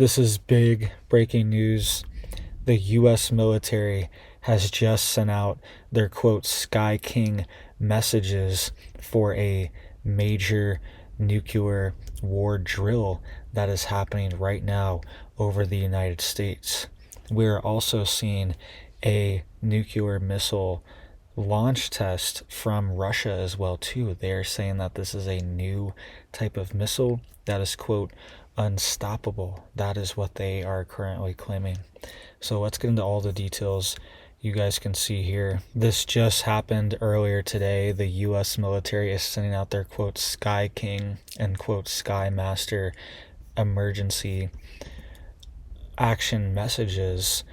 This is big breaking news. The U.S. military has just sent out their quote Skyking messages for a major nuclear war drill that is happening right now over the United States. We're also seeing a nuclear missile launch test from Russia as well too. They are saying that this is a new type of missile that is quote unstoppable. That is what they are currently claiming. So let's get into all the details. You guys can see here, this just happened earlier today. The U.S. military is sending out their quote Skyking and quote Skymaster emergency action messages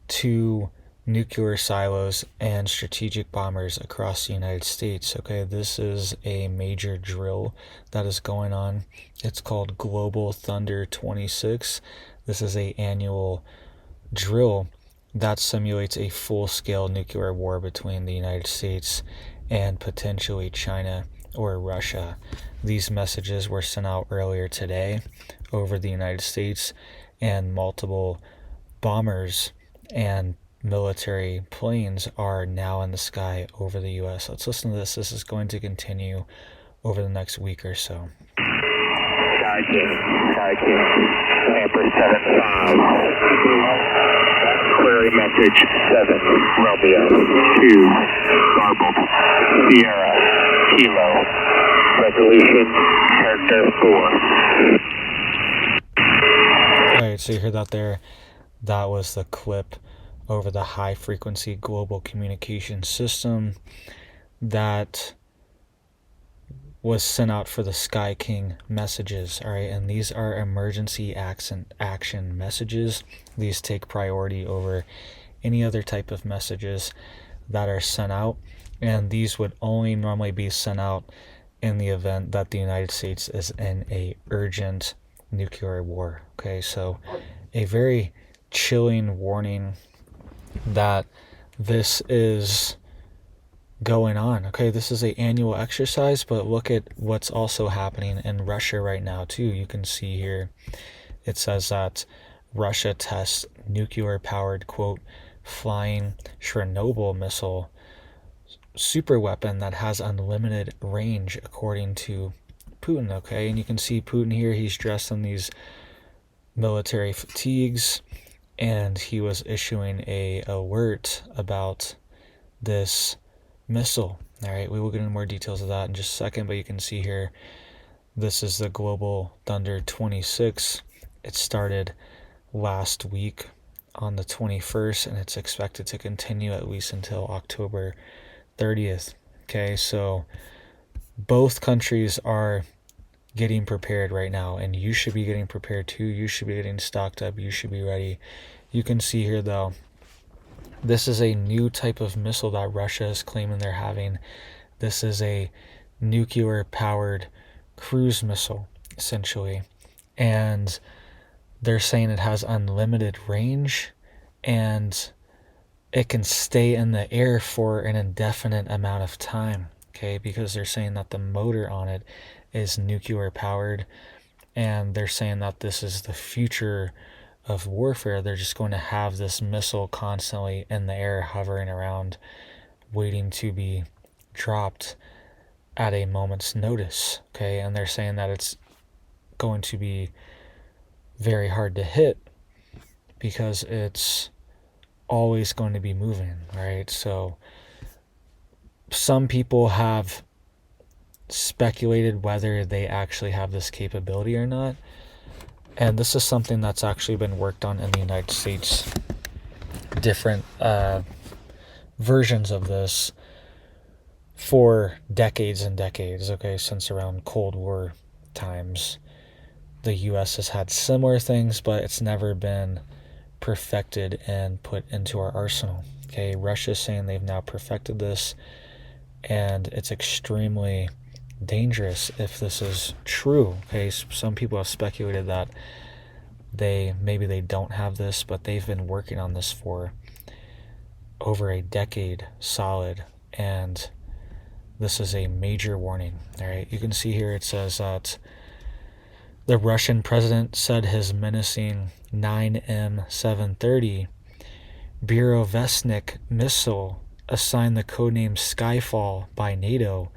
to nuclear silos and strategic bombers across the United States. Okay, this is a major drill that is going on. It's called Global Thunder 26. This is an annual drill that simulates a full-scale nuclear war between the United States and potentially China or Russia. These messages were sent out earlier today over the United States, and multiple bombers and military planes are now in the sky over the U.S. Let's listen to this. This is going to continue over the next week or so. Skyking, Amber 75. Query message 7, Romeo 2, Garbled, Sierra, Kilo, resolution, character 4. Alright, so you heard that there. That was the clip over the high frequency global communication system that was sent out for the Skyking messages. All right, and these are emergency action messages. These take priority over any other type of messages that are sent out, and these would only normally be sent out in the event that the United States is in a urgent nuclear war. Okay, so a very chilling warning that this is going on. Okay, this is an annual exercise, but look at what's also happening in Russia right now too. You can see here it says that Russia tests nuclear powered quote flying Chernobyl missile super weapon that has unlimited range according to Putin. Okay, and you can see Putin here, he's dressed in these military fatigues, and he was issuing a alert about this missile. All right, we will get into more details of that in just a second, but you can see here, this is the Global Thunder 26. It started last week on the 21st, and it's expected to continue at least until October 30th. Okay, so both countries are getting prepared right now, and you should be getting prepared too. You should be getting stocked up. You should be ready. You can see here though, this is a new type of missile that Russia is claiming they're having. This is a nuclear powered cruise missile essentially, and they're saying it has unlimited range and it can stay in the air for an indefinite amount of time. Okay, because they're saying that the motor on it is nuclear powered, and they're saying that this is the future of warfare. They're just going to have this missile constantly in the air, hovering around, waiting to be dropped at a moment's notice. Okay, and they're saying that it's going to be very hard to hit because it's always going to be moving, right? So some people have speculated whether they actually have this capability or not, and this is something that's actually been worked on in the United States. Different versions of this for decades and decades. Okay, since around Cold War times, the U.S. has had similar things, but it's never been perfected and put into our arsenal. Okay, Russia's saying they've now perfected this, and it's extremely dangerous if this is true. Okay, some people have speculated that maybe they don't have this, but they've been working on this for over a decade solid, and this is a major warning. All right, you can see here it says that The Russian president said his menacing 9M730 Burovestnik missile, assigned the codename Skyfall by NATO,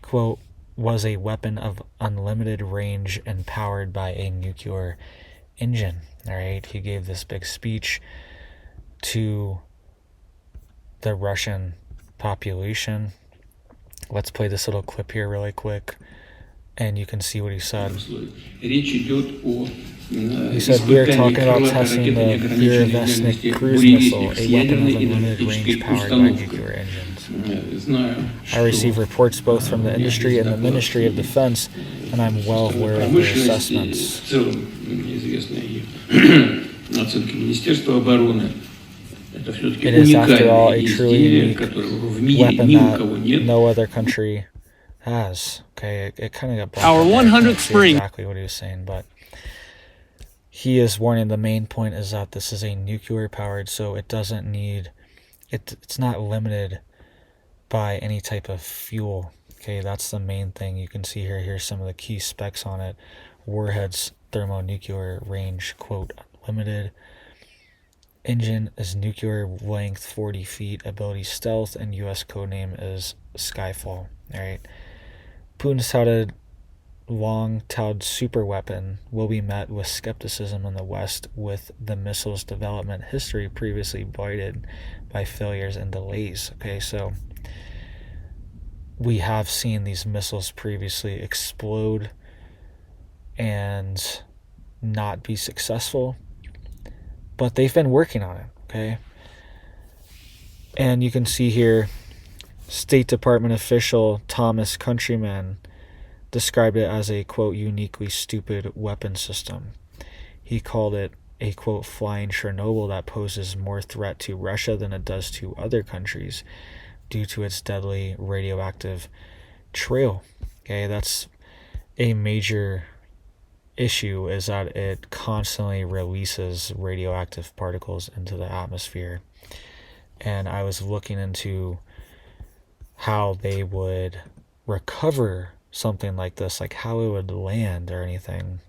quote, was a weapon of unlimited range and powered by a nuclear engine. All right, he gave this big speech to the Russian population. Let's play this little clip here really quick, and you can see what he said. He said, we are talking about testing the Burovestnik cruise missile, a weapon of unlimited range powered by nuclear engines. I receive reports both from the industry and the Ministry of Defense, and I'm well aware of their assessments. It is, after all, a truly unique weapon that no other country has. Okay, it kind of got blocked. Our 100th spring. Exactly what he was saying, but he is warning. The main point is that this is a nuclear powered, so it doesn't need. It's not limited by any type of fuel. Okay, that's the main thing. You can see here. Here's some of the key specs on it. Warhead's thermonuclear range, quote, unlimited. Engine is nuclear length 40 feet, ability stealth, and U.S. codename is Skyfall. All right. Putin's touted long-touted super weapon will be met with skepticism in the West, with the missile's development history previously blighted by failures and delays. Okay, so we have seen these missiles previously explode and not be successful, but they've been working on it, okay? And you can see here, State Department official Thomas Countryman described it as a, quote, uniquely stupid weapon system. He called it a, quote, flying Chernobyl that poses more threat to Russia than it does to other countries due to its deadly radioactive trail. Okay, that's a major issue, is that it constantly releases radioactive particles into the atmosphere. And I was looking into how they would recover something like this, like how it would land or anything.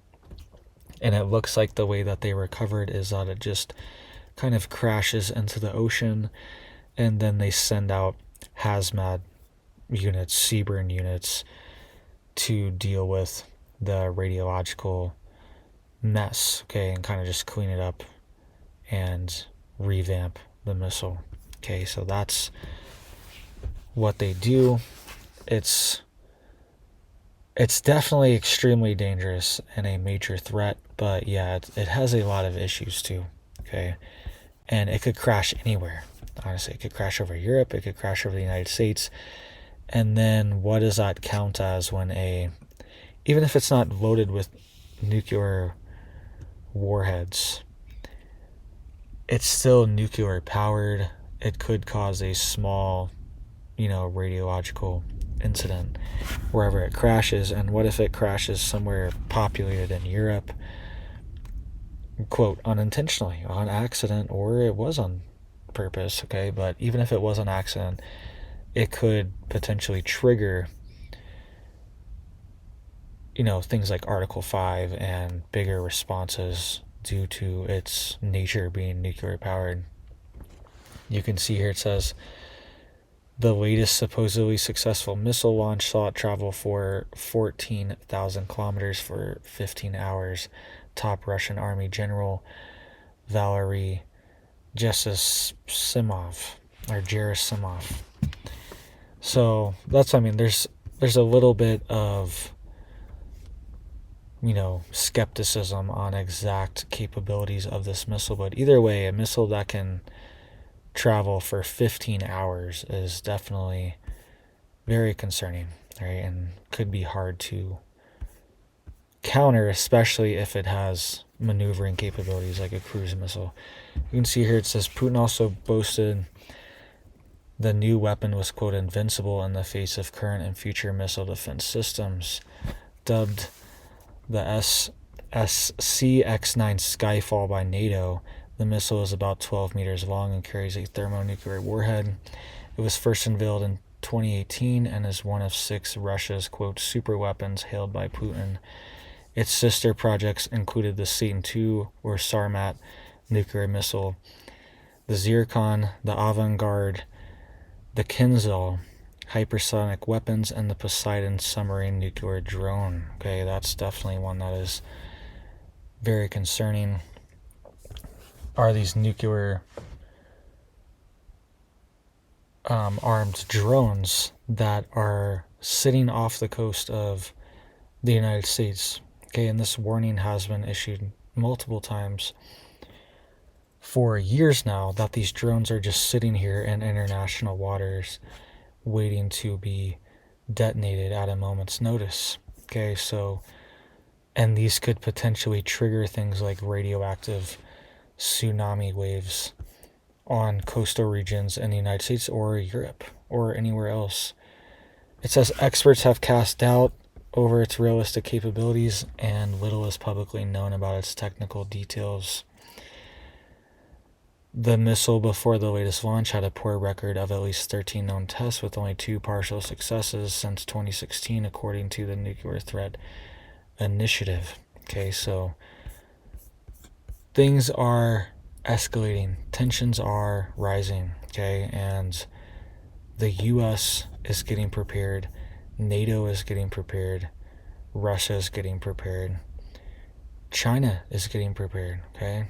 And it looks like the way that they recovered is that it just kind of crashes into the ocean, and then they send out hazmat units, seaburn units, to deal with the radiological mess, okay, and kind of just clean it up and revamp the missile. Okay, so that's what they do. It's definitely extremely dangerous and a major threat, but yeah, it has a lot of issues too, okay? And it could crash anywhere. Honestly, it could crash over Europe, it could crash over the United States. And then what does that count as when even if it's not loaded with nuclear warheads, it's still nuclear powered. It could cause a small, radiological incident wherever it crashes. And what if it crashes somewhere populated in Europe, quote, unintentionally, on accident, or it was on purpose, okay? But even if it was an accident, it could potentially trigger things like Article 5 and bigger responses due to its nature being nuclear powered. You can see here it says the latest supposedly successful missile launch saw it travel for 14,000 kilometers for 15 hours. Top Russian Army General Valery Gerasimov. So that's, there's a little bit of skepticism on exact capabilities of this missile, but either way, a missile that can travel for 15 hours is definitely very concerning, right? And could be hard to counter, especially if it has maneuvering capabilities like a cruise missile. You can see here it says Putin also boasted the new weapon was, quote, invincible in the face of current and future missile defense systems. Dubbed the SCX-9 Skyfall by NATO, the missile is about 12 meters long and carries a thermonuclear warhead. It was first unveiled in 2018 and is one of 6 Russia's, quote, super weapons hailed by Putin Its sister projects included the Satan II or Sarmat nuclear missile, the Zircon, the Avant-Garde, the Kinzhal hypersonic weapons, and the Poseidon submarine nuclear drone. Okay, that's definitely one that is very concerning. Are these nuclear armed drones that are sitting off the coast of the United States. Okay, and this warning has been issued multiple times for years now that these drones are just sitting here in international waters waiting to be detonated at a moment's notice. Okay, so, and these could potentially trigger things like radioactive tsunami waves on coastal regions in the United States or Europe or anywhere else. It says experts have cast doubt over its realistic capabilities and little is publicly known about its technical details. The missile before the latest launch had a poor record of at least 13 known tests with only 2 partial successes since 2016 according to the Nuclear Threat Initiative. Okay, so things are escalating, tensions are rising, okay, and the US is getting prepared, NATO is getting prepared, Russia is getting prepared, China is getting prepared, okay.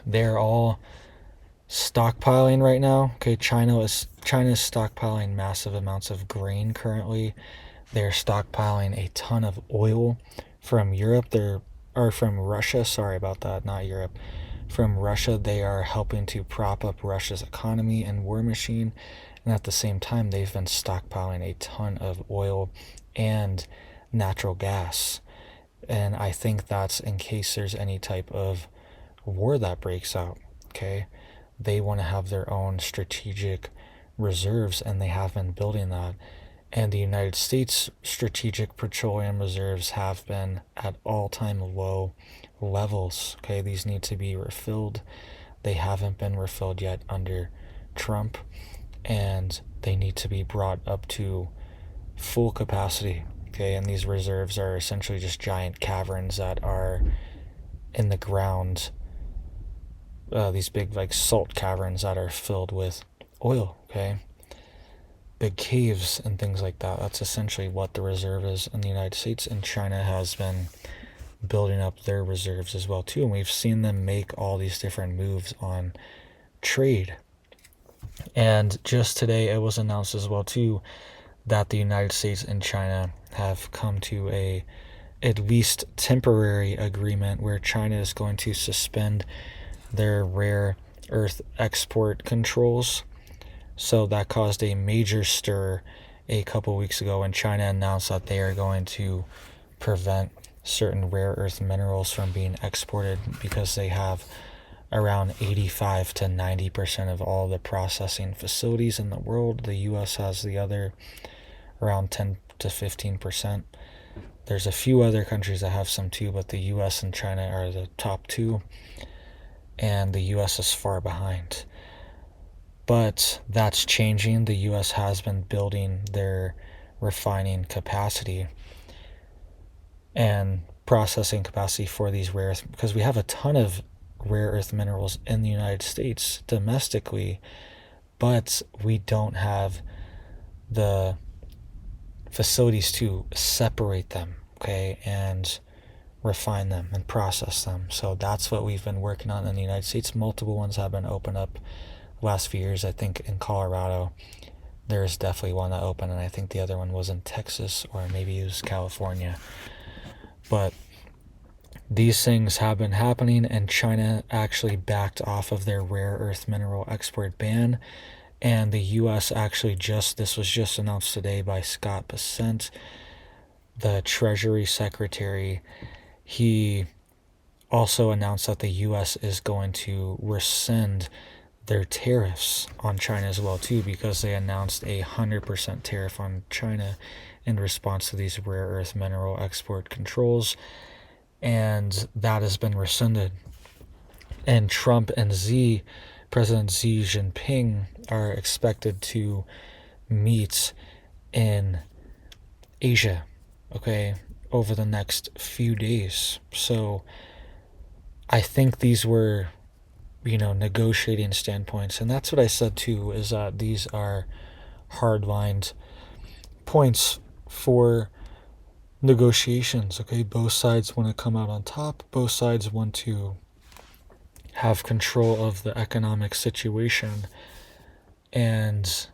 They're all stockpiling right now. Okay, China is stockpiling massive amounts of grain currently. They're stockpiling a ton of oil from Europe. From Russia. Sorry about that, not Europe. From Russia, they are helping to prop up Russia's economy and war machine. And at the same time, they've been stockpiling a ton of oil and natural gas. And I think that's in case there's any type of war that breaks out. Okay, they want to have their own strategic reserves, and they have been building that. And the United States strategic petroleum reserves have been at all-time low levels. Okay, these need to be refilled. They haven't been refilled yet under Trump, and they need to be brought up to full capacity. Okay, and these reserves are essentially just giant caverns that are in the ground. These big like salt caverns that are filled with oil. Okay, big caves and things like that. That's essentially what the reserve is in the United States, and China has been building up their reserves as well too, and we've seen them make all these different moves on trade. And just today it was announced as well too that the United States and China have come to a at least temporary agreement where China is going to suspend their rare earth export controls. So that caused a major stir a couple weeks ago when China announced that they are going to prevent certain rare earth minerals from being exported because they have around 85 to 90% of all the processing facilities in the world. The US has the other around 10 to 15%. There's a few other countries that have some too, but the US and China are the top two, and the US is far behind. But that's changing. The US has been building their refining capacity and processing capacity for these rare earth, because we have a ton of rare earth minerals in the United States domestically, but we don't have the facilities to separate them, okay, and refine them and process them. So that's what we've been working on in the United States. Multiple ones have been opened up last few years. I think in Colorado there's definitely one that opened, and I think the other one was in Texas, or maybe it was California. But these things have been happening, and China actually backed off of their rare earth mineral export ban. And the US actually this was just announced today by Scott Bessent, the Treasury Secretary. He also announced that the US is going to rescind their tariffs on China as well too, because they announced a 100% tariff on China in response to these rare earth mineral export controls, and that has been rescinded. And Trump and President Xi Jinping are expected to meet in Asia, okay, over the next few days. So I think these were, negotiating standpoints. And that's what I said too, is that these are hard-lined points for negotiations. Okay, both sides want to come out on top. Both sides want to have control of the economic situation, and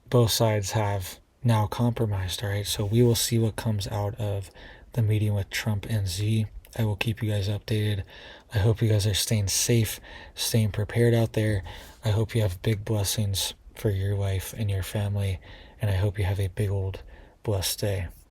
both sides have now compromised. All right, so we will see what comes out of the meeting with Trump and Z. I will keep you guys updated. I hope you guys are staying safe, staying prepared out there. I hope you have big blessings for your life and your family, and I hope you have a big old blessed day.